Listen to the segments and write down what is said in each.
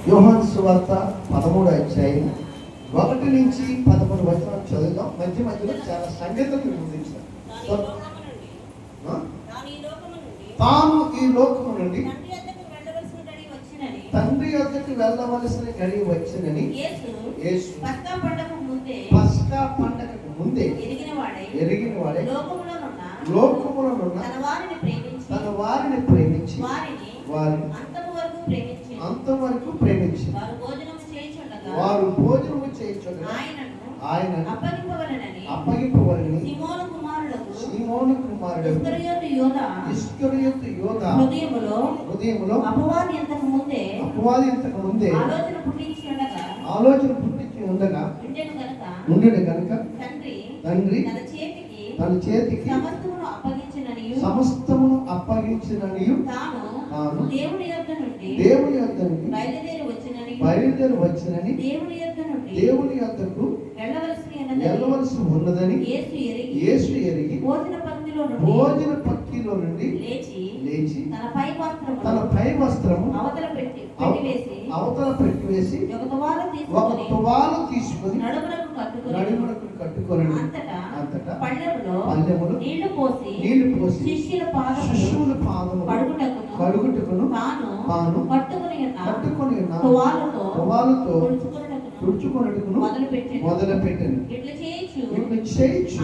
యోహాను సువార్త 13వ అధ్యాయం 1 నుంచి 13 వచనాలు చదువుదాం. మధ్య మధ్యలో చాలా సంగతులు ముందుంచారు. తాను ఈ లోకము నుండి తండ్రి యొద్దకు వెళ్ళవలసిన గడియ వచ్చినని యేసు పస్కా పండగకు ముందే ఎరిగిన వాడే లోకములనున్న తన వారిని ప్రేమించి వారిని అంతవరకు ప్రేమించి వారు భోజనము చేయుచుండగా ఆయనను అప్పగింపవలెనని సీమోను కుమారుడు ఇస్కరియోతు యోధ హృదయములో అపవాది ఇంతకు ముందే ఆలోచన పుట్టించి ఉండగా ఉండెను గనుక తండ్రి తన చేతికి సమస్తమును అప్పగించిననియు తాను దేవుని యొద్ద నుండి బయలుదేరి వచ్చినని దేవుని యొద్దకు వెళ్ళవలసి ఉన్నదని యేసు ఎరిగి భోజన పక్కిలో నుండి లేచి తన పై వస్త్రము అవతల పెట్టివేసి ఒక తువాలు తీసుకొని నడుమునకు కట్టుకొని అంతటా పళ్ళెములు నీళ్లు పోసి శిష్యుల పాదములు కడుగుటకును తాను పట్టుకొని ఉన్న తువాలుతో తుడుచుకొనుటకును మొదలుపెట్టెను. ఇట్లా చేయుచు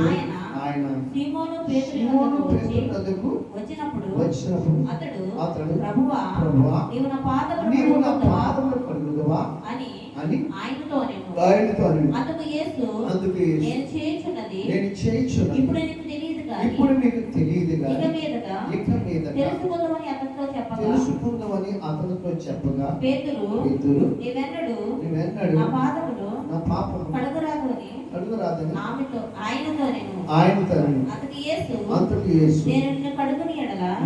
ఆయన సీమోను పేతురు వద్దకు వచ్చినప్పుడు అతడు ప్రభువా నీవు నా పాదములు కడుగుదువా అని ఆయనతో అందుకు యేసు నేను చేయుచున్నది ఇప్పుడు నీకు తెలియదు ఇక మీద తెలుసుకుందామని అతనితో చెప్పగా పేతురు నీవెన్నడు నా పాపము కడుగురాదని ఆయనతో అంతటి యేసు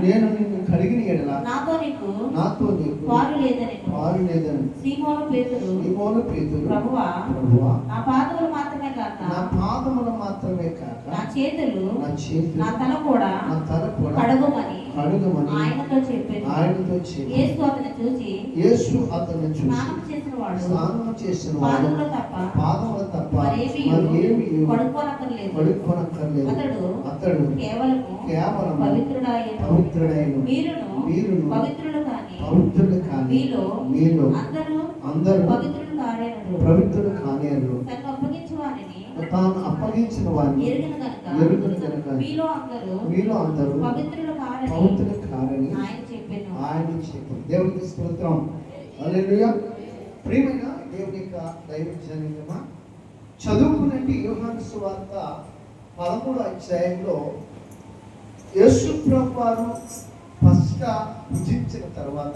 నేను నిన్ను కడిగిన ఎడల నాతో నీకు పాలు లేదని సీమోను పేతురు ప్రభువా నా పాదములు మాత్రమే కాక నా చేతులు నా తల కూడా కడుగుమని ఆయనతో చెప్పాను. యేసు అతన్ని చూసి స్నానం చేసిన వాడు పాదములు తప్ప మరేమీ పడుకోనక్కర్లేదు. అతడు కేవలం పవిత్రుడైన మీరును పవిత్రులు కాని మీలో అందరూ పవిత్రులు కానేరు. తాను అప్పగించిన వారిని ఎరుగును గనుక మీలో అందరూ పవిత్రులు కారని ఆయన చెప్పారు. దేవునికి స్తోత్రం. హల్లెలూయా. ప్రియమైన దేవుని యొక్క దైవ జనాంగమా, చదువుకున్నట్టు యోహాను సువార్త 13వ అధ్యాయంలో యేసు ప్రభువారు పస్కా భుజించిన తర్వాత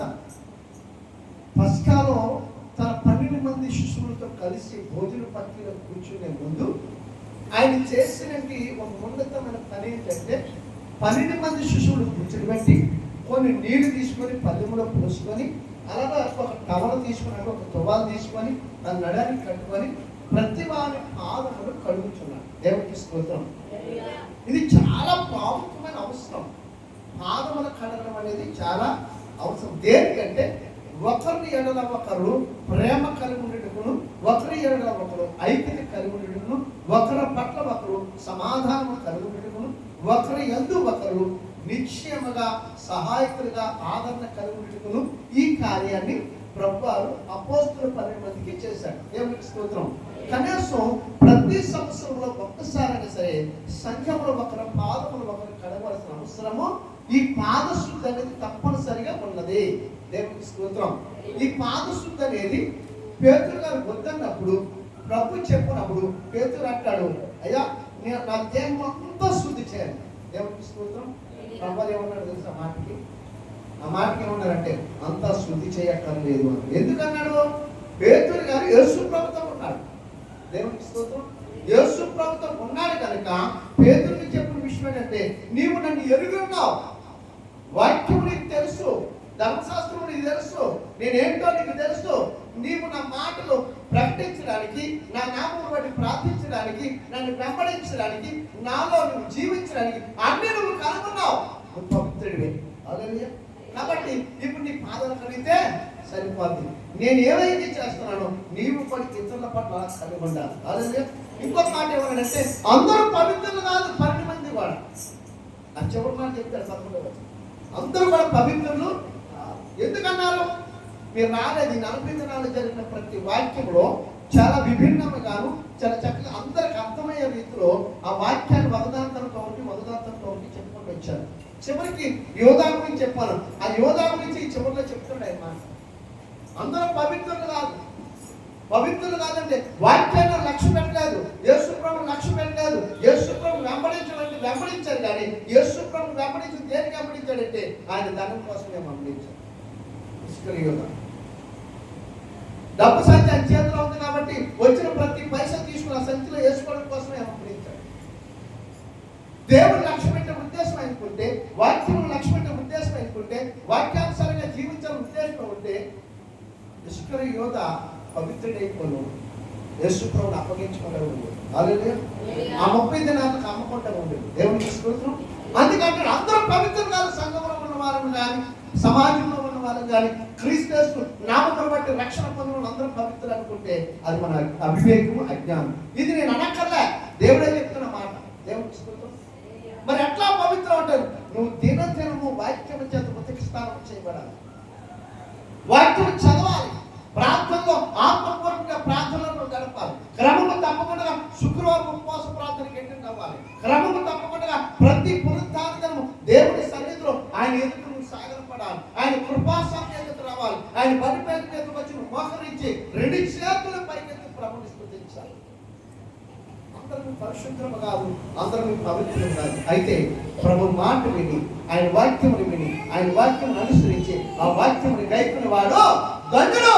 పస్కాలో తన 12 మంది శిష్యులతో కలిసి భోజన పట్టిలో కూర్చునే ముందు ఆయన చేసినట్టు ఒక ఉన్నతమైన పని ఏంటంటే 12 మంది శిష్యులు కూర్చోబెట్టి కొన్ని నీళ్లు తీసుకొని పల్లెములో పోసుకొని అలాగే ఒక టవల్ తీసుకొని ఒక తువాలు తీసుకొని దాని నడానికి కట్టుకొని ప్రతి వారి పాదములు కడుగుతున్నారు. దేవునికి స్తోత్రం. ఇది చాలా ప్రాముఖ్యమైన అవసరం. పాదములు కడగడం అనేది చాలా అవసరం. దేనికంటే ఒకరిని ఎడల ఒకరు ప్రేమ కలిగి ఉండేటకును, ఒకరి ఎడల ఒకరు ఐక్యత కలిగి ఉండేటకును, ఒకరి పట్ల ఒకరు సమాధానం కలిగి ఉండేటకును, ఒకరి యందు ఒకరు నిశ్చయముగా సహాయకులుగా ఆదరణ కలిగి ఉండేటకును ఈ కార్యాన్ని ప్రభువారు అపోస్తలుల 12 మందికి చేశాడు. దేవునికి స్తోత్రం. కనీసం ప్రతి సంవత్సరంలో ఒక్కసారైనా సరే సంఘంలో ఒకరి పాదములు ఒకరు కడగవలసిన అవసరము ఈ పాదశుద్ధి అనేది తప్పనిసరిగా ఉన్నది. దేవునికి స్తోత్రం. ఈ పాదశుద్ధి అనేది పేతురు గారు వద్దన్నప్పుడు ప్రభు చెప్పినప్పుడు పేతురు అంటాడు, అయ్యా నా దేహం అంతా శుద్ధి చేయాలి. దేవునికి స్తోత్రం. ప్రభు ఏమన్నాడు తెలుసా? ఆ మాటకి ఏమన్నారంటే అంతా శుద్ధి చేయక్కర్లేదు అని. ఎందుకన్నాడు? పేతురు గారు యేసు ప్రభుతో ఉన్నాడు. దేవునికి స్తోత్రం. యేసు ప్రభుతో ఉన్నాడు కనుక పేతురుకి చెప్పిన విషయం ఏంటంటే నీవు నన్ను ఎరుగున్నావు, వాక్యం నీకు తెలుసు, ధర్మశాస్త్రం నీకు తెలుసు, నేనేంటో నీకు తెలుసు, నీవు నా మాటలు ప్రకటించడానికి, నా నామమును బట్టి ప్రార్థించడానికి, నన్ను వెంబడించడానికి, నాలో నువ్వు జీవించడానికి అన్ని నువ్వు కనుగొన్నావు. నువ్వు పవిత్రుడివే. హల్లెలూయా. కాబట్టి ఇప్పుడు నీ పాదాలు కడిగితే సరిపోద్ది. నేను ఏమైతే చేస్తున్నానో నీవు కూడా ఇతరుల పట్ల కలిగి ఉండాలి. అలాగే ఇంకొక మాట ఏమన్నాడంటే అందరూ పవిత్రులు కాదు, 12 మంది కూడా. ఆ చివరి మాట చెప్తాడు 11వ వచనం. అందరూ కూడా పవిత్రులు ఎందుకన్నారు? మీరు రాలేదు. 40 దినాలు జరిగిన ప్రతి వాక్యంలో చాలా విభిన్నముగాను చాలా చక్కగా అందరికి అర్థమయ్యే రీతిలో ఆ వాక్యాన్ని ఒకదాంతరంతో ఒకటి చెప్పుకుంటూ వచ్చారు. చివరికి యోధా గురించి చెప్పాను. ఆ యోధా గురించి ఈ చివరిలో చెప్తుండే మాట. అందరూ పవిత్రులు కాదంటే వాక్యాన్ని లక్ష్య పెట్టలేదు, యేసుప్రభుని లక్ష్య పెట్టలేదు. యేసుప్రభుని వెంబడించారు కానీ యేసుప్రభుని వెంబడించి దేనికి వెంబడించాడంటే ఆయన ధనం కోసమే వెంబడించాడు. యోధా డబ్బు సంచి ఆయన చేతిలో ఉంది కాబట్టి వచ్చిన ప్రతి పైసా తీసుకుని ఆ సంచిలో వేసుకోవడం కోసమే వెంబడించాడు. దేవుడు లక్ష్య పెట్టే ఉద్దేశం అనుకుంటే, వాక్యం లక్ష్య పెట్టే ఉద్దేశం అనుకుంటే, వాక్యానుసారంగా జీవించాలని ఉద్దేశం ఉంటే యోధ పవిత్రుడైపోను యేసుప్రభుని అప్పగించుకోవడం ఉండేది. హల్లెలూయా. ఆ 30 దినాలకు అమ్మకుండా ఉండేది. దేవునికి స్తోత్రం. అందుకంటే అందరూ పవిత్రులు కాదు. సంఘంలో ఉన్న వాళ్ళని కానీ సమాజంలో ఉన్న వాళ్ళని కానీ క్రీస్తు నామమును బట్టి రక్షణ పొందిన అందరూ పవిత్రులు అనుకుంటే అది మన అవివేకము, అజ్ఞానం. ఇది నేను అనక్కర్లే, దేవుడే చెప్తున్న మాట. దేవునికి స్తోత్రం. మరి ఎట్లా పవిత్రం అంటారు? నువ్వు దినదినము వాక్యము చేత ఉతికిస్తానం చేయబడాలి, వాక్యం చదవాలి, ప్రార్థనలో ఆత్మపూర్వకంగా ప్రార్థనలో గడపాలి, క్రమము తప్పకుండా శుక్రవారం ఉపవాస ప్రార్థనకి అటెండ్ అవ్వాలి, క్రమము తప్పకుండా ప్రతి పునరుద్ధానము దేవుని సన్నిధిలో ఆయన ఎదుట నువ్వు సాగరపడాలి, ఆయన కృపాసాన్ని ఎదుట రావాలి, ఆయన బలిపేట మీదకి వచ్చి మోకరించి 2 చేతుల పైకెత్తి ప్రభుని స్తుతించాలి. అందరూ పరిశుద్ధము కాదు, అందరూ పవిత్రం కాదు. అయితే ప్రభు మాట విని ఆయన వాక్యముని విని ఆయన వాక్యమును అనుసరించి ఆ వాక్యముని గైకుని వాడు ధన్యుడు,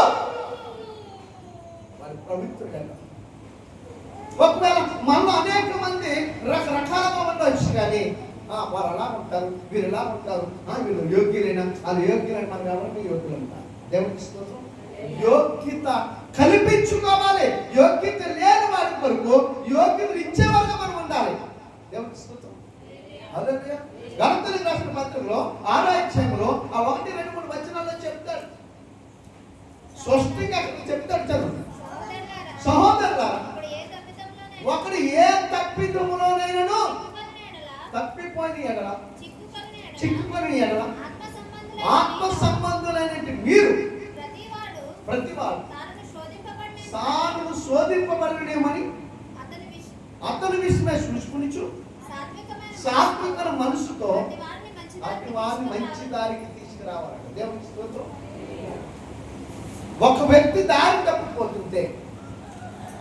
వాడు పవిత్రుడట. ఒకవేళ మనలో అనేక మంది రకరకాలుగా ఉండవచ్చు కానీ వారు అలా ఉంటారు, వీరు ఎలా ఉంటారు, వీళ్ళు యోగ్యులైనా వాళ్ళు యోగ్యులైన మనం ఎవరికి యోగ్యులు ఉంటారు. దేవునికి స్తోత్రం. యోగ్యత కల్పించుకోవాలి. యోగ్యత లేని వాడి కొరకు యోగ్యతలు ఇచ్చేవారుగా మనం ఉండాలి. దేవునికి స్తోత్రం. హల్లెలూయా. గలతీయులకు రాసిన పత్రికలో 6వ అధ్యాయంలో ఆ 1, 2, 3 వచనాల్లో చెప్తాడు. స్పష్టంగా చెప్తాడు. చదువు. సహోదరులారా, ఒకడు ఏ తప్పిదములోనైనను తప్పిపోయిన ఎడల చిక్కుకొని ఎడల ఆత్మ సంబంధులైనటువంటి మీరు ప్రతివాడు తాను శోధింపబడనేమని అతని విషయమై చూసుకునిచు సాత్విక మనసుతో అటు వారిని మంచి దారికి తీసుకురావాలట. దేవునికి స్తోత్రం. ఒక వ్యక్తి దారి తప్పిపోతుంటే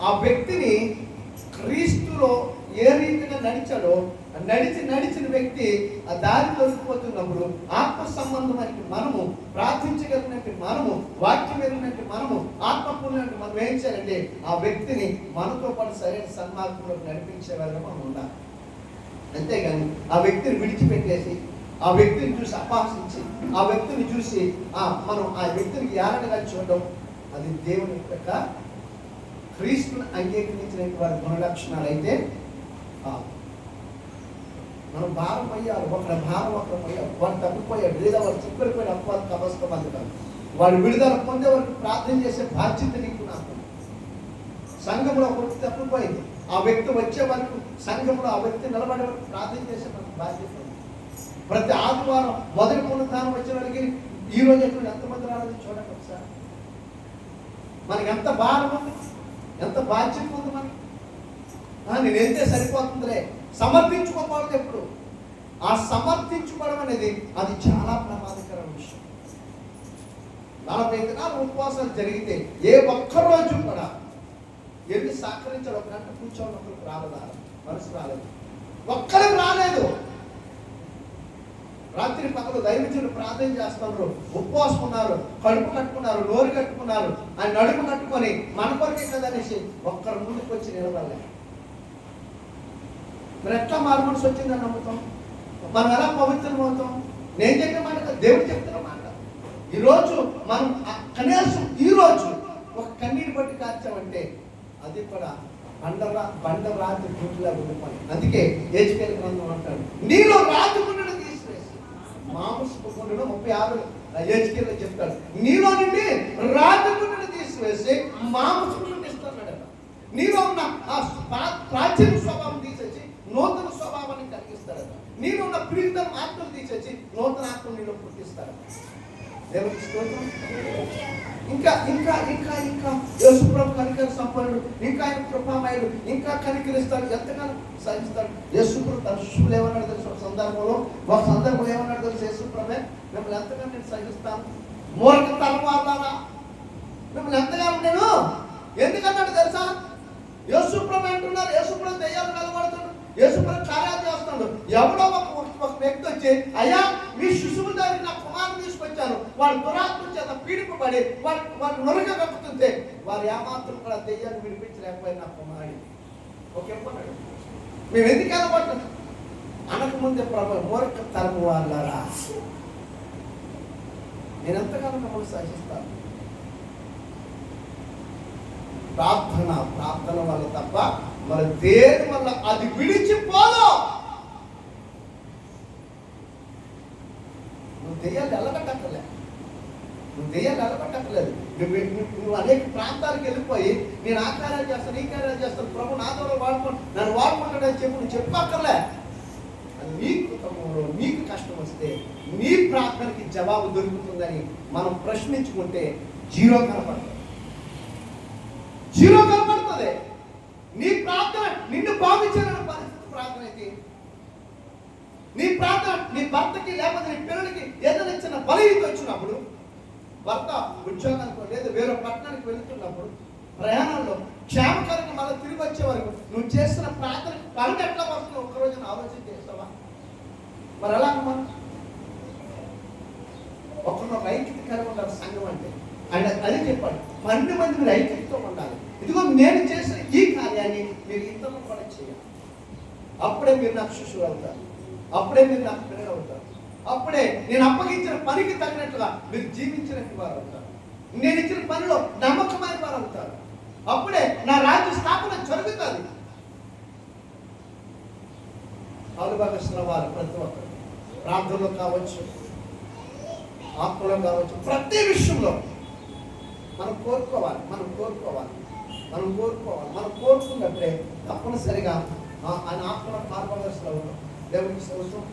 ఆ వ్యక్తిని క్రీస్తులో ఏ రీతిగా నడిచాడో నడిచిన వ్యక్తి ఆ దారి తొలగిపోతున్నప్పుడు ఆత్మ సంబంధమైన మనము ప్రార్థించగలిగినట్టు మనము వాక్యం ఎరిగినట్టు మనము ఆత్మపూర్ణంటే మనం ఏం చేయాలంటే ఆ వ్యక్తిని మనతో పాటు సరైన సన్మార్గంలోకి నడిపించే వాళ్ళగా మనం ఉండాలి. అంతేగాని ఆ వ్యక్తిని విడిచిపెట్టేసి ఆ వ్యక్తిని చూసి అపహాసించి ఆ వ్యక్తిని చూసి మనం ఆ వ్యక్తిని ఏలనగా చూడడం అది దేవుని యొక్క క్రీస్తుని అంగీకరించిన వారి గుణలక్షణాలు అయితే మనం భారం అయ్యారు. ఒకరి భారం ఒకరు పోయారు, వాడు తప్పిపోయాడు లేదా వాడు చిక్కుడిపోయిన అపవాది కబస్తం అందుతారు. వాడు విడుదల పొందే వరకు ప్రార్థన చేసే బాధ్యత నీకు నాకు. సంఘంలో ఒక వ్యక్తి తప్పిపోయింది, ఆ వ్యక్తి వచ్చే వరకు సంఘంలో ఆ వ్యక్తి నిలబడే వరకు ప్రార్థన చేసే మనకు బాధ్యత ఉంది. ప్రతి ఆదివారం మొదటి పునరుద్ధానం వచ్చిన వాళ్ళకి ఈ రోజు ఎక్కడ ఎంతమంది రావాలని చూడండి ఒకసారి. మనకి ఎంత భారం ఉంది, ఎంత బాధ్యత ఉంది మనకి. నేను వెళ్తే సరిపోతుందిలే, సమర్థించుకోకూడదు ఎప్పుడు. ఆ సమర్థించుకోవడం అనేది అది చాలా ప్రమాదకరమైన విషయం. 40 దినాలు ఉపవాసాలు జరిగితే ఏ ఒక్కరోజు కూడా ఎన్ని సహకరించాడు. 1 గంట కూర్చోన్నప్పుడు రాలేదా? మనసు రాలేదు, ఒక్కరికి రాలేదు. రాత్రి పక్కన దైవజనులు ప్రార్థన చేస్తున్నారు, ఉపవాసం ఉన్నారు, కడుపు కట్టుకున్నారు, నోరు కట్టుకున్నారు, ఆయన నడుము కట్టుకొని మన కొరకే కదనేసి ఒక్కరు ముందుకు వచ్చి నిలబడలే. మరి ఎట్లా మారు మనసు వచ్చిందని నమ్ముతాం? మనం ఎలా పవిత్రం అవుతాం? నేను చెప్పిన మాట దేవుడు చెప్తున్న మాట. ఈరోజు మనం కనీసం ఈరోజు ఒక కన్నీరు బట్టి కార్చామంటే అది కూడా బండ రాతి గుండెలా ఉండిపోయి. అందుకే హెజ్కేలు గ్రంథం అంటాడు, నీలో రాతి గుండెను తీసివేసి మాంసపు గుండెను 36 హెచ్కేలో చెప్తాడు, నీలో నుండి రాజగుండను తీసివేసి మాంసమును ఇస్తున్నాడు. నీలో ఉన్న ఆ ప్రాచీన స్వభావం తీసేసి నూతన స్వభావాన్ని కలిగిస్తాడు. నీలో ఉన్న ప్రీతం ఆత్మను తీసేసి నూతన ఆత్మ నీలో పుట్టిస్తాడు. దేవునికి స్తోత్రం. ఇంకా ఇంకా ఇంకా ఇంకా యేసుప్రభు కనికర సంపన్నుడు, ఇంకా ఆయన కృపామయుడు, ఇంకా కనికరిస్తాడు, ఎంతగానో సహిస్తాడు. యేసుప్రభు తన శిష్యులు ఏమన్నాడు తెలుసు? ఒక సందర్భంలో ఏమన్నాడు తెలుసు? యేసుప్రభే, మిమ్మల్ని ఎంతగానో నేను సహిస్తాను, మూర్ఖ తలవాళ్ళారా, మిమ్మల్ని ఎంతగానో నేను ఎందుకన్నాడు తెలుసా? యేసుప్రభు అంటున్నారు, యేసుప్రభు దెయ్యాలు కలబడుతున్నాడు, యేసుప్రభు కార్యాలు చేస్తున్నాడు. ఎవడో ఒక వ్యక్తి వచ్చి, అయ్యా మీ శిశువు దగ్గర నా కుమారుని తీసుకొచ్చాను, వాడు దురాత్మ చేత పీడింపబడి వాడు నొరగ కక్కుతుంటే వారు ఏమాత్రం కూడా దెయ్యాన్ని విడిపించలేకపోయి నా కుమారుడు ఓకే మేము ఎందుకు కలబడుతున్నాం అనకముందే ప్రభు మూర్ఖ తరము వాళ్ళారా, నేను ఎంతగానో మమ్మల్ని సహిస్తాను. ప్రార్థన వల్ల తప్ప మరి దేని వల్ల అది విడిచిపోదు. నువ్వు దెయ్యాలు ఎల్లగట్టక్కర్లే, నువ్వు అనేక ప్రాంతాలకు వెళ్ళిపోయి నేను ఆ కార్యాలు చేస్తాను, ఈ కార్యాలు చేస్తాను, ప్రభు నా ద్వారా నన్ను వాడుకుంటాడని చెప్పి నువ్వు చెప్పక్కర్లే. నీ కుటుంబంలో నీకు కష్టం వస్తే నీ ప్రార్థనకి జవాబు దొరుకుతుందని మనం ప్రశ్నించుకుంటే జీరో కనపడుతుంది. నీ ప్రార్థన నిన్ను బాగు చేయాలని పరిస్థితి ప్రార్థన అయితే, నీ ప్రార్థన నీ భర్తకి లేకపోతే నీ పిల్లలకి ఏదైనా చిన్న బలహీనత వచ్చినప్పుడు, భర్త ఉద్యోగానికి లేదా వేరే పట్టణానికి వెళుతున్నప్పుడు, ప్రయాణంలో క్షేమకరంగా మళ్ళీ తిరిగి వచ్చే వరకు నువ్వు చేస్తున్న ప్రార్థన ఫలం ఎట్లా వస్తుందో ఒక్కరోజున ఆలోచన చేస్తావా? మరి ఎలా మనం ఒకరిలో ఐక్యతకరంగా ఉండాలి సంఘం అంటే. ఆయన అది చెప్పాడు, 12 మంది మీరు ఐక్యతతో ఉండాలి. ఇదిగో నేను చేసిన ఈ కార్యాన్ని మీరు ఇతరులు కూడా చేయాలి. అప్పుడే మీరు నాకు శిష్యులు అవుతారు, అప్పుడే మీరు నాకు పిల్లలు అవుతారు, అప్పుడే నేను అప్పగించిన పనికి తగినట్లుగా మీరు జీవించినట్టు వారు అవుతారు, నేను ఇచ్చిన పనిలో నమ్మకమైన వారు అవుతారు, అప్పుడే నా రాజ్య స్థాపన జరుగుతుంది. పాలుభాగస్తున్న వారు ప్రతి ఒక్కరు ప్రార్థనలో కావచ్చు, ఆత్మలో కావచ్చు, ప్రతి విషయంలో మనం కోరుకోవాలి. మనం కోరుకున్నప్పుడే తప్పనిసరిగా ఆయన ఆత్మలో పాల్పడాల్సిన దేవునికి సంవత్సరం.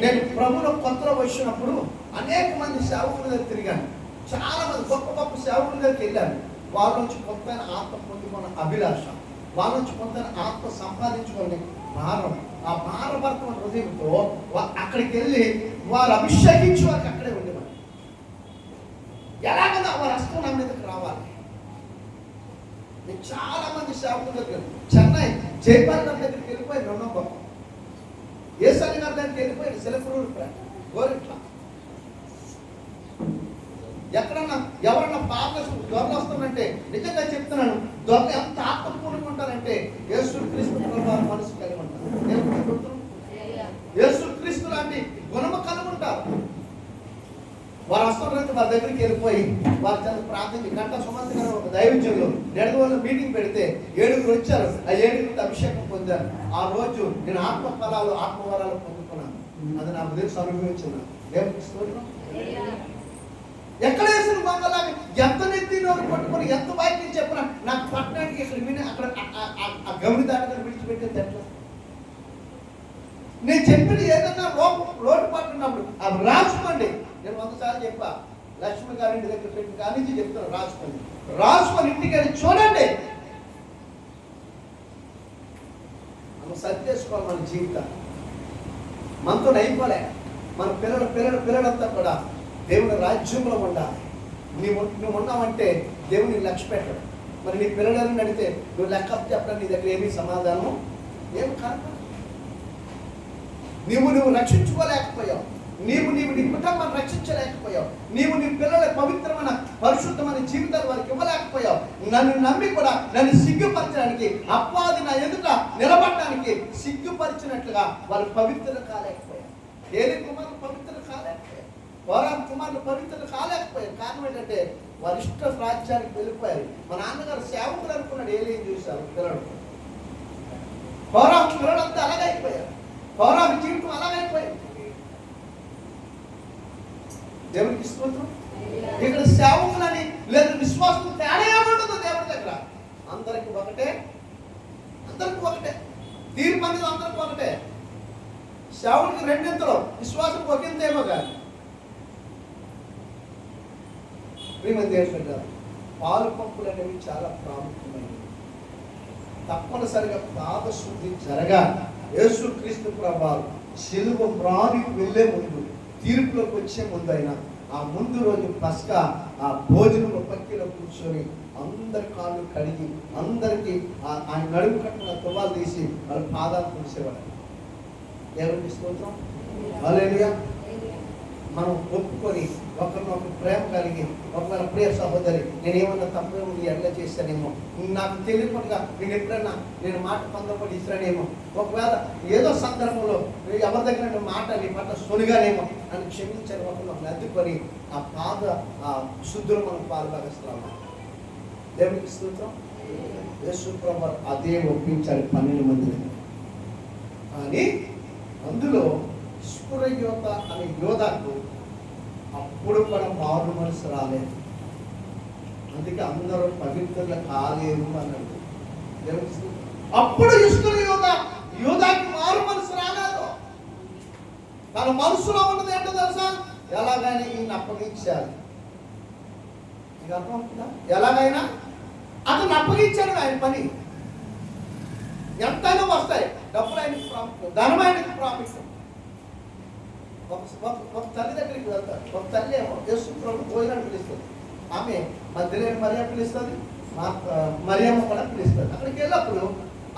నేను ప్రభులో కొత్తలో వచ్చినప్పుడు అనేక మంది సేవకుల దగ్గర తిరిగాను, చాలా మంది గొప్ప గొప్ప సేవకుల దగ్గరికి వెళ్ళాను. వాళ్ళ నుంచి కొంత ఆత్మ పొందుకున్న అభిలాష, వాళ్ళ నుంచి కొంత ఆత్మ సంపాదించుకునే భారం, ఆ భారభర్తమైన హృదయంతో అక్కడికి వెళ్ళి వారు అభిషేకించి వారికి అక్కడే ఉండేవారు. ఎలాగైనా వారి హస్తం నా మీదకి రావాలి. నేను చాలా మంది సేవకుల దగ్గర చెన్నై జైపాల్ గారి దగ్గరికి వెళ్ళిపోయి రెండో గొప్ప, ఏసాని గారి దగ్గరికి వెళ్ళిపోయి సెలపురూరు గోరిట్ల, ఎక్కడన్నా ఎవరన్నా దొరలు వస్తానంటే నిజంగా చెప్తున్నాను, దొరలు ఎంత ఆత్మపూర్ణంగా ఉంటారంటే యేసుక్రీస్తు వారి మనసు కలిగి ఉంటారు. యేసుక్రీస్తు లాంటి గుణము కలిగి ఉంటారు. వారు వస్తున్నట్టు వారి దగ్గరికి వెళ్ళిపోయి వారి చేత ప్రార్థన గంట సుమంత్ గారు ఒక దైవజ్యంలో నెడదవోలు మీటింగ్ పెడితే 7 వచ్చారు. ఆ 7 అభిషేకం పొందారు. ఆ రోజు నేను ఆత్మఫలాలు ఆత్మవరాలు పొందుకున్నాను. అది నాకు తెలుసు, అనుభవించున్నాను. దేవునికి స్తోత్రం. ఎక్కడ వేసిన బొమ్మలాగా ఎంత నెత్తి నోరు పట్టుకొని ఎంత వాక్యం చెప్పినా నాకు పట్టణానికి ఇక్కడ విని అక్కడ ఆ గమని దాటుగా విడిచిపెట్టేది ఎట్లా? నేను చెప్పిన ఏదన్నా లోటు పట్టున్నప్పుడు అవి రాసుకోండి. నేను 100 సార్లు చెప్పా, లక్ష్మి గారి ఇంటి దగ్గర పెట్టి కానీ చెప్తాను, రాసుకొని ఇంటికి వెళ్ళి చూడండి. మనం సరి చేసుకోవాలి మన జీవితాన్ని. మనతో అయిపోలే. మన పిల్లలంతా కూడా దేవుని రాజ్యంలో ఉండాలి. నువ్వు ఉన్నావంటే దేవుని లక్ష్య పెట్టడు. మరి నీ పిల్లలని అడిగితే నువ్వు లెక్క చెప్పడం నీ దగ్గర ఏమీ సమాధానం ఏమి కాదు. నువ్వు రక్షించుకోలేకపోయావు, నీవు నీ కుటుంబాన్ని రక్షించలేకపోయావు, నీవు నీ పిల్లల పవిత్రమైన పరిశుద్ధమైన జీవితాలు వారికి ఇవ్వలేకపోయావు. నన్ను నమ్మి కూడా నన్ను సిగ్గుపరచడానికి, అపవాది నా ఎదుట నిలబడటానికి సిగ్గుపరిచినట్లుగా వాళ్ళు పవిత్ర కాలేకపోయారు. ఏలి కుమారులు పవిత్ర కాలేకపోయారు, కోరాం కుమారులు పవిత్ర కాలేకపోయారు. కారణం ఏంటంటే వారి ఇష్ట రాజ్యానికి వెళ్ళిపోయారు. మా నాన్నగారు సేవకులు అనుకున్నాడు, ఏలి చూశారు పిల్లడు. కోరాం పిల్లలంతా అలాగైపోయారు, కోరాం జీవితం అలాగైపోయారు. దేవునికి స్తోత్రం. ఇక్కడ సేవకులని లేదా విశ్వాసం తేడా ఏముండదు దేవుడి దగ్గర. అందరికి ఒకటే, అందరికి ఒకటే తీర్పు అనేది, అందరికి ఒకటే. సేవకుడికి రెండింతలో, విశ్వాసం ఒకంతేమో కానీ. శ్రీమంది ఏంటంటారు, పాలు పంపులు అనేవి చాలా ప్రాముఖ్యమైనవి. తప్పనిసరిగా పాద శుద్ధి జరగాలి. యేసుక్రీస్తు ప్రభువు శిలువ మ్రానికి వెళ్ళే ముందు, తీర్పులోకి వచ్చే ముందు అయినా ఆ ముందు రోజు పస్కా ఆ భోజనం పక్కిలో కూర్చొని అందరి కాళ్ళు కడిగి అందరికీ ఆయన నడుము కట్టిన తువ్వాలు తీసి వాళ్ళ పాదాలు పూసేవాడు. దేవునికి స్తోత్రం. హల్లెలూయా. మనం ఒప్పుకొని ఒకరినొకరు ప్రేమ కలిగి, ఒకవేళ ప్రియ సహోదరి నేను ఏమన్నా తప్పే ఉంది ఎట్లా చేశానేమో, నాకు తెలియకుండా నేను ఎప్పుడన్నా నేను మాట పొందబడి ఇస్తానేమో, ఒకవేళ ఏదో సందర్భంలో ఎవరి దగ్గర మాట నీ పట్ల సొనిగానేమో అని క్షమించని ఒకరినొకరు అద్దుకొని ఆ పాద ఆ శుద్ధులు మనం పాల్గొస్తున్నాము. దేవునికి స్తోత్రం. యేసు ప్రభువు అదే ఒప్పించాడు 12 మందిని. కానీ అందులో స్ఫురయోత అనే యోధాకు అప్పుడు కూడా మారు మనసు రాలేదు. అందుకే అందరూ పవిత్రులు కాలేరు అన్నాడు. అప్పుడు యోధాకి మారు మనసు రాలేదు. తన మనసులో ఉన్నది ఏంటో తెలుసా, ఎలాగైనా ఈయన అప్పగించాలి. ఇక అర్థమవుతుందా? ఎలాగైనా అతను అప్పగించాడు. ఆయన పని ఎంతైనా వస్తాయి, డబ్బులు ఆయనకి ప్రాముఖ్యం, ధనం ఆయనకి ప్రాముఖ్యం. ఒక తల్లి దగ్గరికి వెళ్తారు. ఒక తల్లి ఏమో యేసు ప్రభు భోజనాన్ని పిలుస్తుంది. ఆమె మధ్యలో మరియ పిలుస్తుంది, మరియమ్మ కూడా పిలుస్తుంది. అక్కడికి వెళ్ళినప్పుడు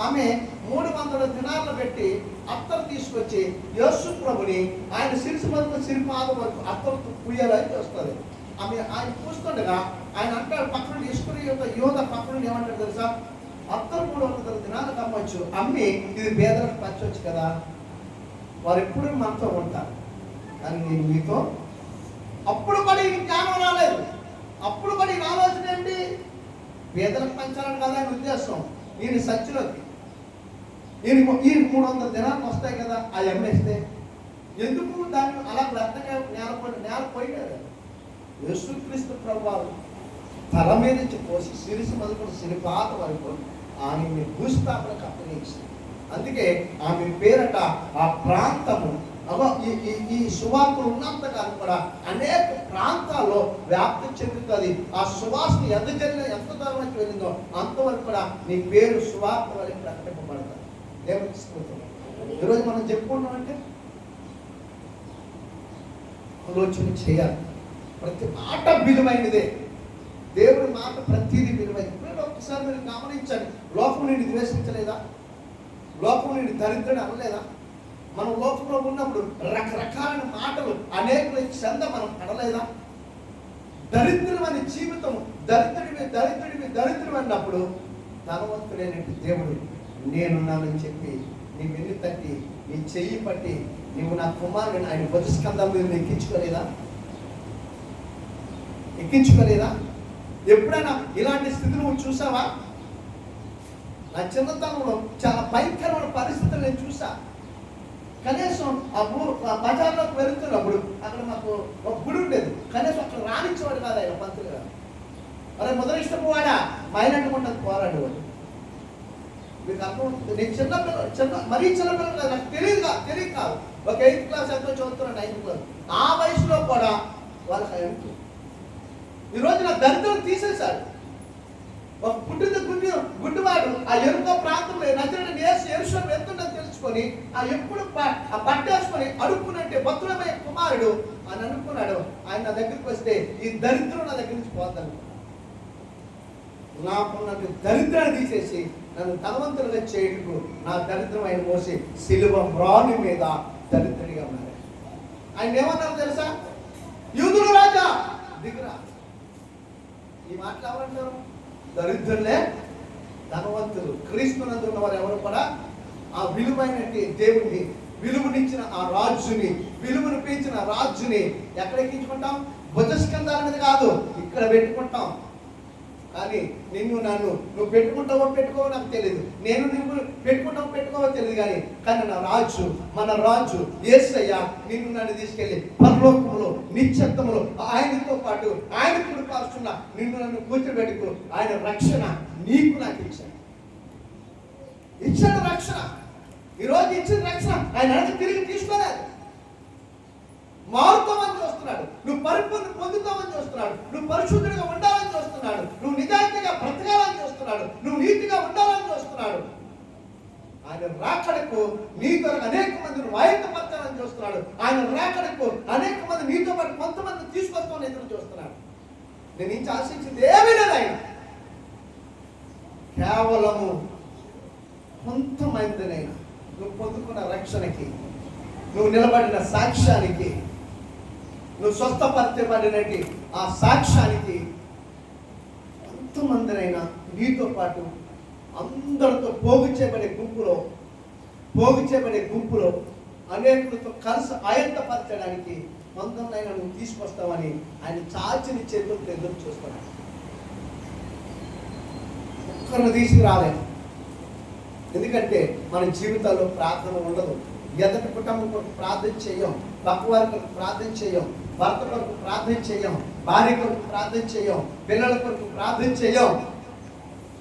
ఆమె 300 దినార్లు పెట్టి అత్తరు తీసుకొచ్చి యేసు ప్రభుని ఆయన శిరసు వరకు సిరిపాదం వరకు అత్తరు పూయాలని చూస్తుంది. ఆమె ఆయన పూస్తుండగా ఆయన అంటాడు, పక్కన ఈశ్వరి యొక్క యోధ పక్కన ఏమంటాడు తెలుసా, అత్తరు 300 దినాలకు అమ్మవచ్చు, అమ్మి ఇది పేదలకు పంచవచ్చు కదా, వారు ఎప్పుడు మనతో ఉంటారు. కానీ నేను మీతో అప్పుడు కూడా ఈ జ్ఞానం రాలేదు. అప్పుడు కూడా ఈ ఆలోచన ఏంటి, పేదలకు పంచాలని కదా ఆయన ఉద్దేశం. ఈయన సత్యలోకి ఈయన 300 దినాలకు వస్తాయి కదా, అవి అమ్మేస్తే ఎందుకు దాన్ని అలా వ్యర్థంగా నేలపోయాడు. యేసుక్రీస్తు ప్రభువు తల మీద నుంచి పోసి శిరసు మొదలుకొని సిరిపాత వరకు ఆమె భూస్థాపనకు అప్పగించి, అందుకే ఆమె పేరట ఆ ప్రాంతము ఈ సువార్తలు ఉన్నంతకాలం కూడా అనేక ప్రాంతాల్లో వ్యాప్తి చెందుతుంది. ఆ సువాసన ఎంత దూరం వెళ్ళిందో అంతవరకు కూడా నీ పేరు సువార్త వరకు ప్రకటింపబడతారు. దేవునికి స్తోత్రం. ఈరోజు మనం చెప్పుకుంటామంటే ఆలోచన చేయాలి. ప్రతి మాట విలువైనదే. దేవుడి మాట ప్రతిదీ విలువైనది. ఒక్కసారి మీరు గమనించండి, లోకం నిన్ను ద్వేషించలేదా? లోకం నిన్ను దరిద్రుడు అనలేదా? మనం లోకంలో ఉన్నప్పుడు రకరకాలైన మాటలు అనేకుల చెంద మనం పడలేదా? దరిద్రమైన జీవితం, దరిద్రుడివి అన్నప్పుడు ధనవంతుడైనట్టు దేవుడు నేనున్నానని చెప్పి నీ వెన్ను తట్టి నీ చెయ్యి పట్టి నువ్వు నా కుమారుని ఆయన బతుస్కంధం మీద ఎక్కించుకోలేదా? ఎప్పుడైనా ఇలాంటి స్థితి నువ్వు చూసావా? నా చిన్నతనంలో చాలా భయంకరమైన పరిస్థితులు నేను చూసా. కనీసం ఆ బజార్లోకి వెళుతున్నప్పుడు అక్కడ మాకు ఒక గుడి ఉండేది, కనీసం అక్కడ రాణించేవాడు కాదు ఆయన పంతులు గారు. అరే మొదలిష్టపు వాడా మైనట్టుకుంటుంది పోరాడేవాడు. మీకు అర్థమవుతుంది. నేను మరీ చిన్నపిల్లలు కాదు, నాకు తెలియదు కాదు. ఒక 8th క్లాస్ ఎంతో చదువుతున్నాను, 9th క్లాస్. ఆ వయసులో కూడా వాళ్ళకి ఎంతో ఈరోజు నా దరిద్రం తీసేశాడు. ఒక పుట్టిన గుడ్డివాడు ఆ ఎరుకో ప్రాంతంలో నజరేయుడైన యేసు యెరూషలేము వెళ్తుండని తెలుసుకొని ఆ ఎప్పుడు ఆ పట్టేసుకొని అడుక్కునంటే భక్తుడమైన కుమారుడు అని అనుకున్నాడు. ఆయన నా దగ్గరికి వస్తే ఈ దరిద్రం నా దగ్గర నుంచి పోతాను, నాకున్నట్టు దరిద్రాన్ని తీసేసి నన్ను ధనవంతులుగా చేయటకు నా దరిద్రం ఆయన మోసి సిలువ మ్రాను మీద దరిద్రుడిగా మారాడు. ఆయన ఏమన్నారు తెలుసా? యూదుల రాజా దిగురా. ఈ మాటలు ఎవరంటారు? దరిద్రులే ధనవంతులు. క్రీస్తునందు ఉన్న వారు ఎవరు కూడా ఆ విలువైనటువంటి దేవుణ్ణి, విలువనిచ్చిన ఆ రాజుని, విలువను పెంచిన రాజుని ఎక్కడ ఎక్కించుకుంటాం? భుజస్కంధాల మీద కాదు, ఇక్కడ పెట్టుకుంటాం. కానీ కానీ నువ్వు పెట్టుకుంటావో పెట్టుకోవో నాకు తెలియదు, నువ్వు పెట్టుకుంటావో పెట్టుకోవో తెలియదు, కానీ నా రాజు, మన రాజు యేసయ్య నన్ను తీసుకెళ్ళి పరలోకములో నిత్యత్వములో ఆయనతో పాటు ఆయన కుడిపార్చున్న నన్ను కూర్చోబెట్టుకు ఆయన రక్షణ నీకు నాకు ఇచ్చాడు రక్షణ. ఈరోజు ఇచ్చిన రక్షణ ఆయన అడిగి తిరిగి తీసుకోలేదు. మారుతామని చూస్తున్నాడు, నువ్వు పరిపూర్ణ పొందుతామని చూస్తున్నాడు, నువ్వు పరిశుద్ధుడిగా ఉండాలని చూస్తున్నాడు, నువ్వు నిజాయితీగా బ్రతకాలని చూస్తున్నాడు, నువ్వు నీతిగా ఉండాలని చూస్తున్నాడు. ఆయన రాకడకు నీ కొరకు అనేక మందిని వాయిద్యపరచాలని చూస్తున్నాడు. ఆయన రాకడకు అనేక మంది నీతో పాటు కొంతమంది తీసుకొస్తామని ఎదురు చూస్తున్నాడు. నేను నుంచి ఆశించింది ఏమీ లేదు. ఆయన కేవలము కొంతమందినైనా నువ్వు పొందుకున్న రక్షణకి, నువ్వు నిలబడిన సాక్ష్యానికి, నువ్వు స్వస్థపరచబడినట్టు ఆ సాక్ష్యానికి కొంతమందినైనా నీతో పాటు అందరితో పోగు చేయబడే గుంపులో అనేకులతో కలిసి ఆయత్తపరచడానికి కొంతమందైనా నువ్వు తీసుకొస్తావని ఆయన చాచిన చేతులతో ఎదురు చూస్తున్నాడు. ఒక్కరిని తీసుకురాలేదు. ఎందుకంటే మన జీవితాల్లో ప్రార్థన ఉండదు. ఎదటి కుటుంబం కొరకు ప్రార్థన చేయం, పక్క వారి కొరకు ప్రార్థన చేయం, భర్త కొరకు ప్రార్థన చేయం, భార్య కొరకు ప్రార్థన చేయం, పిల్లల కొరకు ప్రార్థన చేయం.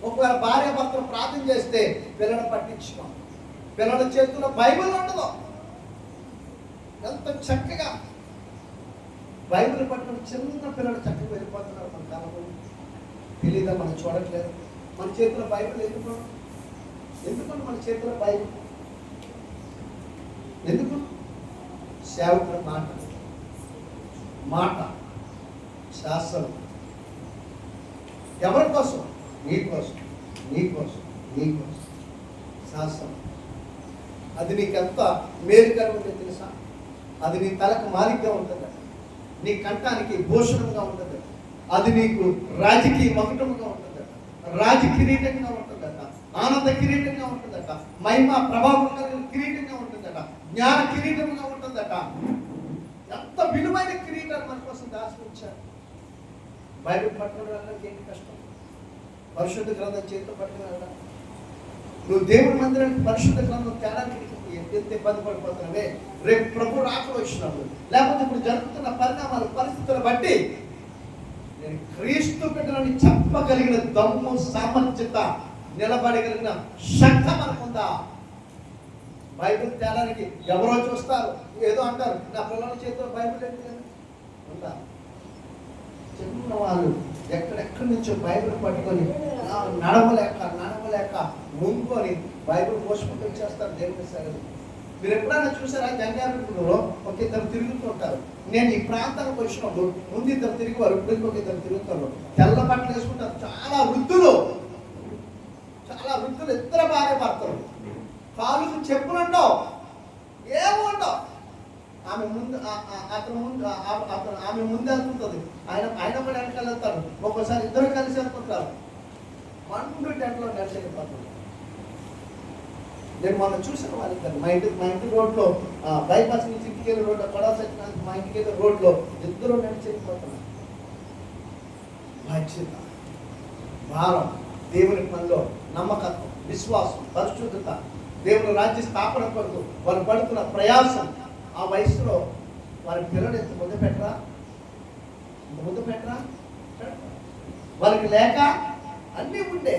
ఒకవేళ భార్య భర్తలు ప్రార్థన చేస్తే పిల్లలు పట్టించుకోం. పిల్లల చేతుల్లో బైబిల్ ఉండదు. ఎంత చక్కగా బైబిల్ పట్టుకుని చిన్న పిల్లలు చక్కగా వెళ్ళిపోతున్నారు. మన కాలంలో తెలీదా, మనం చూడట్లేదు. మన చేతిలో బైబిల్ ఎందుకంటే మన చేతిలో బైబిల్ ఎందుకు? సేవకుల మాట శాస్త్రం ఎవరి కోసం? నీకోసం శాస్త్రం. అది నీకెంత మేలుకరం ఉందో తెలుసా? అది నీ తలకు మాలిగ్గా ఉంటుంది, నీ కంఠానికి భూషణంగా ఉంటుంది, అది నీకు రాజకీయ మకుటముగా ఉంటుందట, రాజకిరీటంగా ఉంటుందట, ఆనంద కిరీటంగా ఉంటుందట, మహిమ ప్రభావం కిరీటంగా ఉంటుందట, జ్ఞాన కిరీటంగా ఉంటుందట. ఎంత విలువైన కిరీటాన్ని మన కోసం దాచుకుంటారు. బైబిల్ పట్టుకుని వెళ్ళడానికి ఏంటి కష్టం? పరిశుద్ధ గ్రంథం చేతితో పట్టుకుని వెళ్ళాలి. నువ్వు దేవుడి మందిరానికి పరిశుద్ధ గ్రంథం తేడానికి ఎంత ఇబ్బంది పడిపోతున్నావే. రేపు ప్రభు రాకలు వచ్చినప్పుడు, లేకపోతే ఇప్పుడు జరుగుతున్న పరిణామాలు పరిస్థితులు బట్టి నేను క్రీస్తు బిడ్డలని చెప్పగలిగిన దమ్ము, సామర్థ్యత, నిలబడగలిగిన శక్తి మనకుందా? బైబిల్ తేడానికి ఎవరో చూస్తారు, ఏదో అంటారు, నా పిల్లల చేతిలో బైబిల్ ఏంటి ఉందా? చిన్న వాళ్ళు ఎక్కడెక్కడి నుంచో బైబిల్ పట్టుకొని నడవలేక ముందుకొని బైబిల్ మోసుకుంటూ వచ్చేస్తారు దేవుని సేవలు. మీరు ఎప్పుడైనా చూసారా? జంగారెడ్డిలో ఒక ఇద్దరు తిరుగుతూ ఉంటారు. నేను ఈ ప్రాంతానికి వచ్చినప్పుడు ముందు ఇద్దరు తిరిగేవారు, ఇప్పుడు ఇంకొక ఇద్దరు తిరుగుతారు. తెల్ల బట్టలు వేసుకుంటారు. చాలా వృద్ధులు, ఇద్దరు భార్య భర్తలు. కాలుకు చెప్పులు ఉండవు, ఏముండవు. ఆమె ముందు ఆమె ముందు వెళ్తుంటుంది, ఆయన కూడా వెనకాల వెళ్తారు. ఒక్కోసారి ఇద్దరు కలిసి వెళ్తుంటారు. మండు టెంట్లో నడిచి వెళ్ళిపోతుంది. నేను మొన్న చూసాను వాళ్ళిద్దరు. మా ఇంటి రోడ్లో బైపాస్ నుంచి ఇంటికి వెళ్ళి రోడ్లో కొడాలి సత్యనారాయణ మా ఇంటికి వెళ్ళి రోడ్లో ఇద్దరు నడిచి వెళ్ళిపోతున్నారు. బాధ్యత, భారం, దేవుని పనిలో నమ్మకత్వం, విశ్వాసం, పరిశుద్ధత, దేవుని రాజ్య స్థాపన కొరకు వారు పడుతున్న ప్రయాసం. ఆ వయసులో వారి పిల్లలు ఎంత ముందు పెట్టరా? వాళ్ళకి లేక అన్నీ ఉండే.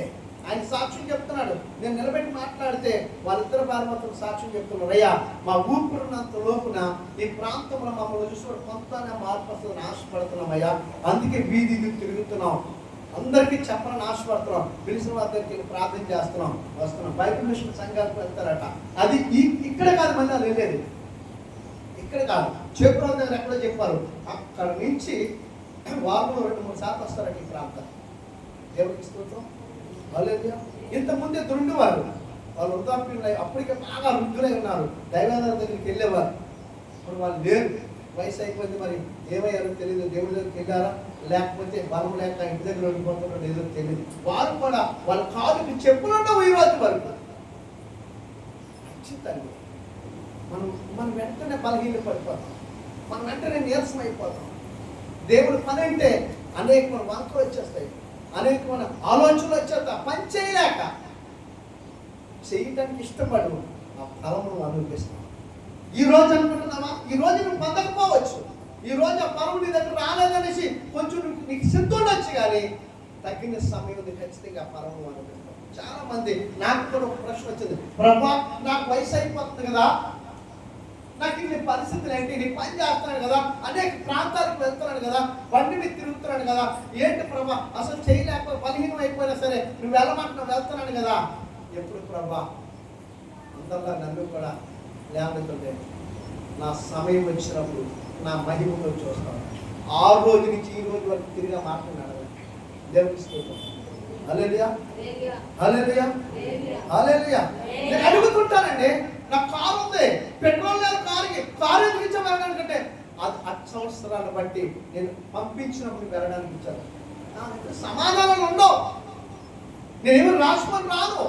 ఆయన సాక్ష్యం చెప్తున్నాడు. నేను నిలబెట్టి మాట్లాడితే వాళ్ళిద్దరు భార్యభర్తలు సాక్ష్యం చెప్తున్నారు. అయ్యా, మా ఊపిరినంత లోపున ఈ ప్రాంతంలో మమ్మల్ని చూసి కొంతనే మార్పు వస్తుందని ఆశపడుతున్నామయ్యా. అందుకే వీధి తిరుగుతున్నాం, అందరికీ చెప్పని ఆశపడుతున్నాం, పిలిచిన వారికి ప్రార్థన చేస్తున్నాం, వస్తున్నాం. బైబిల్ మిషన్ సంఘాలకు వెళ్తారట. అది ఇక్కడ కాదు, మళ్ళీ అది వెళ్ళేది ఇక్కడ కాదు, చేపురం దగ్గర ఎక్కడో చెప్పారు. అక్కడ నుంచి వారంలో 2-3 సార్లు వస్తారట ఈ ప్రాంతం. దేవుడికి స్తోత్రం. హల్లెలూయా. ఇంతకుముందే దుండేవారు, వాళ్ళు వృద్ధాప్యులు అప్పటికే బాగా వృద్ధులై ఉన్నారు. దైవాధార దగ్గరికి వెళ్ళేవారు. ఇప్పుడు వాళ్ళు లేరు, వయసు అయిపోయింది. మరి ఏమయ్యారో తెలియదు. దేవుడి దగ్గరికి వెళ్ళారా, లేకపోతే బలం లేక ఇంటి దగ్గర ఉండిపోతున్నారో ఏదో తెలియదు. వారు కూడా వాళ్ళ కాలుకి చెప్పులుండవు ఈ రోజు వరకు. ఖచ్చితంగా మనం వెంటనే బలహీన పడిపోతాం, మనం వెంటనే నీరసం అయిపోతాం. దేవుడి పని అంటే అనేక వంకలు వచ్చేస్తాయి, అనేకమైన ఆలోచనలు వచ్చేత పని చేయలేక చేయటానికి ఇష్టపడు ఆ ఫలమును అనుభవిస్తాం. ఈ రోజు అనుకుంటున్నావా, ఈ రోజు నువ్వు పొందకపోవచ్చు, ఈ రోజు ఆ ఫలం నీ దగ్గర రాలేదనేసి కొంచెం నీకు సిద్ధం ఉండొచ్చు, కానీ తగిన సమయం ఖచ్చితంగా ఆ ఫలము అనుభవిస్తాం. చాలా మంది నాకు కూడా ఒక ప్రశ్న వచ్చింది, ప్రభా నాకు వయసు అయిపోతుంది కదా, నాకు ఇన్ని పరిస్థితులు ఏంటి, నీ పని చేస్తున్నాను కదా, అనేక ప్రాంతాలకు వెళ్తున్నాను కదా, బండి మీద తిరుగుతున్నాను కదా, ఏంటి ప్రభా అసలు చేయలేకపోతే బలహీనం అయిపోయినా సరే నువ్వు వెళ్ళమంటున్నావు, వెళ్తున్నాను కదా. ఎప్పుడు ప్రభా అందరిలా నన్ను కూడా లేకపోతే నా సమయం వచ్చినప్పుడు నా మహిమలో చూస్తాను. ఆ రోజు నుంచి ఈ రోజు వరకు తిరిగా మాట్లాడినాడు దేవుని స్తోత్రం. హల్లెలూయా, హల్లెలూయా, హల్లెలూయా. నేను అడుగుతుంటానండి, నా కారు ఉంది, పెట్రోల్ లేదు కారుకి, కారు ఎందుకు ఇచ్చా వెళ్ళడానికంటే అది 8 సంవత్సరాలు బట్టి నేను పంపించినప్పుడు వెళ్ళడానికి ఇచ్చాను. నాకు సమాధానాలు ఉండవు, నేనేమి రాసుకొని రాను.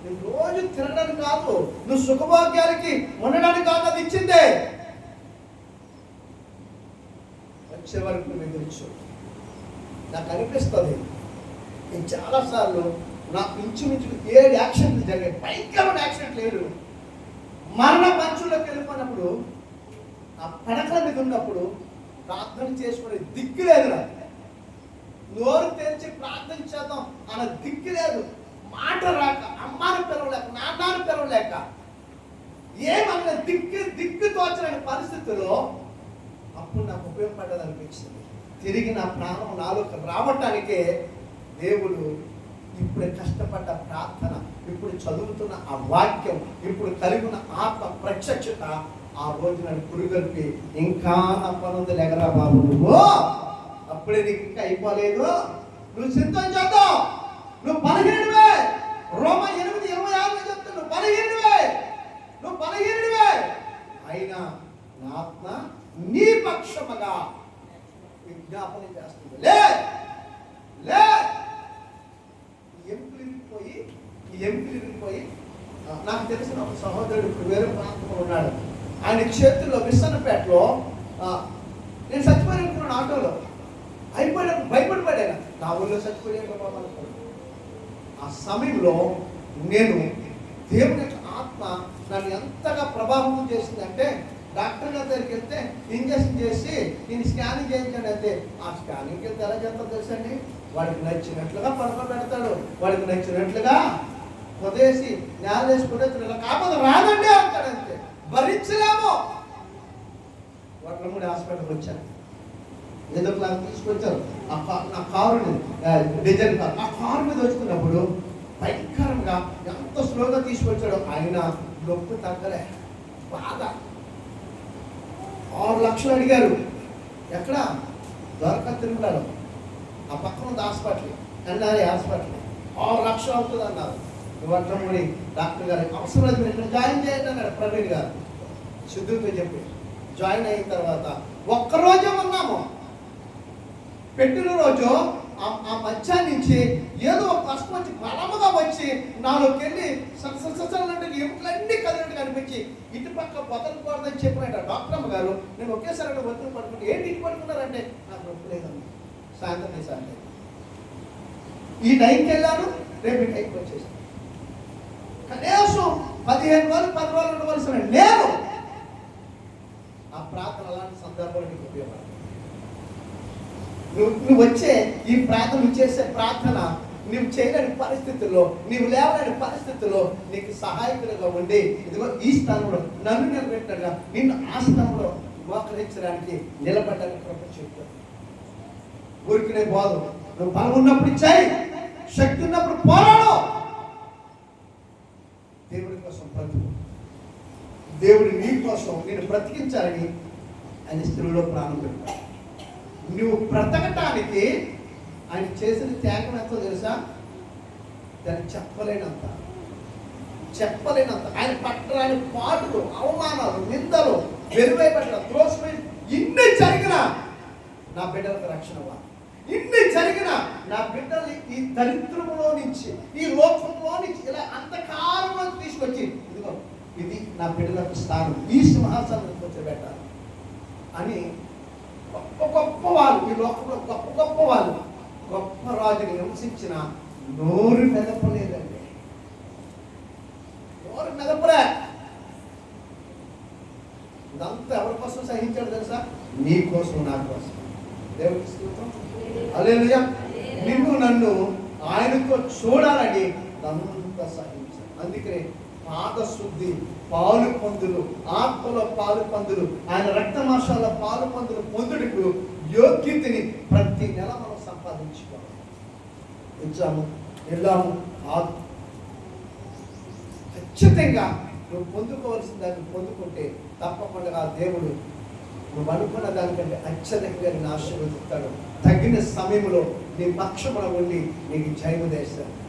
నువ్వు రోజు తినడానికి కాదు, నువ్వు సుఖభాగ్యాలకి ఉండడానికి కాదు అది ఇచ్చిందే. వచ్చే వరకు నువ్వు ఎదురుచు. నాకు అనిపిస్తుంది, నేను చాలాసార్లు నాకు ఇంచుమించు 7 యాక్సిడెంట్లు జరిగాయి, భయంకరమైన యాక్సిడెంట్ లేదు. మరణ పంచుల్లోకి వెళ్ళిపోయినప్పుడు ఆ పడకల మీద ఉన్నప్పుడు ప్రార్థన చేసుకునే దిక్కు లేదు, నాకు నోరు తెరిచి ప్రార్థన చేద్దాం అన్న దిక్కు లేదు. మాట రాక, అమ్మాని పిలవలేక, నాన్నని పిలవలేక, ఏమన్నా దిక్కు తోచలేని పరిస్థితుల్లో అప్పుడు నాకు ఉపయోగపడ్డది అనిపించింది. తిరిగి నా ప్రాణం నాలోకి రావటానికే దేవుడు ఇప్పుడు కష్టపడ్డ ప్రార్థన, ఇప్పుడు చదువుతున్న ఆ వాక్యం, ఇప్పుడు కలిగిన ఆత్మ ప్రత్యక్షత ఆ రోజు నన్ను పురుగొల్పి ఇంకా నా పనుంది లేకరా బాబు, నువ్వు అప్పుడే నీకు ఇంకా అయిపోలేదు, నువ్వు సిద్ధం చేద్దాం, నువ్వు బలహీనుడివే. రోమ 8:26 చెప్తా, నువ్వు బలహీనుడివే, నువ్వు బలహీనుడివే, అయినా నా ఆత్మ నీ పక్షముగా విజ్ఞాపన చేస్తుంది. లే లే. ఈ ఎంపిలు విరిగిపోయి నాకు తెలిసిన ఒక సహోదరుడు ఇప్పుడు వేరే ప్రాంతంలో ఉన్నాడు. ఆయన చేతుల్లో విసన్నపేటలో నేను చచ్చిపోయి అనుకున్నాను, ఆటోలో అయిపోయినప్పుడు భయపడిపోయాను, నా ఊళ్ళో చచ్చిపోయాను బాబా అనుకున్నాను. ఆ సమయంలో నేను దేవుని యొక్క ఆత్మ నన్ను ఎంతగా ప్రభావితం చేసిందంటే, డాక్టర్ గారి దగ్గరికి వెళ్తే ఇంజక్షన్ చేసి నేను స్కానింగ్ చేయించండి అంటే, ఆ స్కానింగ్కి వెళ్తే ఎలా చేస్తారో తెలుసండి, వాడికి నచ్చినట్లుగా పడుకోబెడతాడు, వాడికి నచ్చినట్లుగా పొదేసి నేల వేసి పొదేసి కాకపోతే రాదండి అంటాడు, అంతే భరించలేము. వడ్లమూడి హాస్పిటల్కి వచ్చాను, ఏదో క్లాస్ తీసుకొచ్చారు, నా కారుని డిజైన్ కారు, ఆ కారు మీద వచ్చుకున్నప్పుడు భయంకరంగా ఎంత స్లోగా తీసుకొచ్చాడో, ఆయన నొప్పి తగ్గలే, బాధ. 6 లక్షలు అడిగారు, ఎక్కడ దొరక తిరుమలలో ఆ పక్కన ఉంది హాస్పిటల్, ఎన్ఆర్ఐ హాస్పిటల్, 6 లక్షలు అవుతుంది అన్నారు. వడ్లమూడి డాక్టర్ గారు అవసరం మీరు ఇక్కడ జాయిన్ చేయండి అన్నాడు ప్రవీణ్ గారు, సిద్ధుతో చెప్పి జాయిన్ అయిన తర్వాత ఒక్కరోజే ఉన్నాము. పెట్టిన రోజు ఆ మధ్యాహ్నం నుంచి ఏదో ఒక కష్టం వచ్చి బలముగా వచ్చి నాలోకి వెళ్ళి సత్సంటే ఎముకలన్నీ కదిలినట్టు కనిపించి ఇటు పక్క బతకూడదని చెప్పినట్టు డాక్టర్ అమ్మ గారు. నేను ఒకేసారి అక్కడ ఒత్తిడి పడుకుంటే ఏంటి ఇటు పడుకున్నారంటే నాకు నొప్పి లేదమ్మా, సాయంత్రం సాయంత్రం ఈ టైంకి వెళ్ళాను, రేపు ఈ టైంకి వచ్చేసాను. కనీసం 15 రోజులు 10 రోజులు ఉండవలసిన నేను ఆ ప్రార్థన అలాంటి సందర్భంలో నీకు ఉపయోగపడుతుంది. నువ్వు వచ్చే ఈ ప్రార్థన, నువ్వు చేసే ప్రార్థన నువ్వు చేయలేని పరిస్థితుల్లో, నువ్వు లేవలేని పరిస్థితుల్లో నీకు సహాయకులుగా ఉండి, ఇదిగో ఈ స్థానంలో నన్ను నిలబెట్టినగా నిన్ను ఆ స్థానంలో మోకరించడానికి నిలబడ్డానికి కృప చెప్తాను. ఊరికినే పోదు, నువ్వు బలం ఉన్నప్పుడు ఇచ్చాయి, శక్తి ఉన్నప్పుడు పోరాడు. దేవుడి కోసం బ్రతుకు, దేవుడు నీ కోసం నేను బ్రతికించాలని ఆయన స్త్రీలో ప్రాణం పెట్టాడు. నువ్వు బ్రతకటానికి ఆయన చేసిన త్యాగం ఎంతో తెలుసా? దాన్ని చెప్పలేనంత. ఆయన పట్టరాని పాటలు, అవమానాలు, నిందలు, వెలువై పట్ల త్రోసిపోయి ఇన్ని జరిగినా నా బిడ్డలకు రక్షణ వా, ఇన్ని జరిగిన నా బిడ్డలు ఈ దరిద్రంలో నుంచి, ఈ లోకంలో నుంచి ఇలా అంధకారంలో తీసుకొచ్చి ఇదిగో ఇది నా బిడ్డలకు స్థానం, ఈ సింహాసనం కూర్చోబెట్టాలి అని గొప్ప గొప్ప వాళ్ళు, ఈ లోకంలో గొప్ప గొప్ప వాళ్ళు, గొప్ప రాజుని హింసించిన నోరు మెదపలేదండి. నోరు మెదపలే. ఇదంతా ఎవరి కోసం సహించాడు తెలుసా? నీ కోసం, నా కోసం. దేవుడికి స్తోత్రం. హల్లెలూయా. నిన్ను నన్ను ఆయనతో చూడాలని అంతా సహించాడు. అందుకనే పాదశుద్ధి, పాలు పొందులు, ఆత్మలో పాలు పొందులు, ఆయన రక్తమాంసాల పాలు పొందులు పొందుటకు యోగ్యతని ప్రతి నెల మనం సంపాదించుకోవాలి. ఇచ్చాము, వెళ్ళాము కాదు. ఖచ్చితంగా నువ్వు పొందుకోవాల్సిన దాన్ని పొందుకుంటే తప్పకుండా ఆ దేవుడు నువ్వు అనుకున్న దానికంటే అత్యధికంగా నేను ఆశీర్వదిస్తాడు. తగిన సమయంలో నీ పక్షమున ఉండి నీకు జయము చేస్తాడు.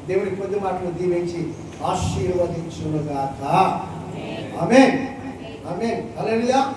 దేవుడి కొద్ది మాటలు దీవించి ఆశీర్వదించునుగాక. ఆమేన్. ఆమేన్. హల్లెలూయా.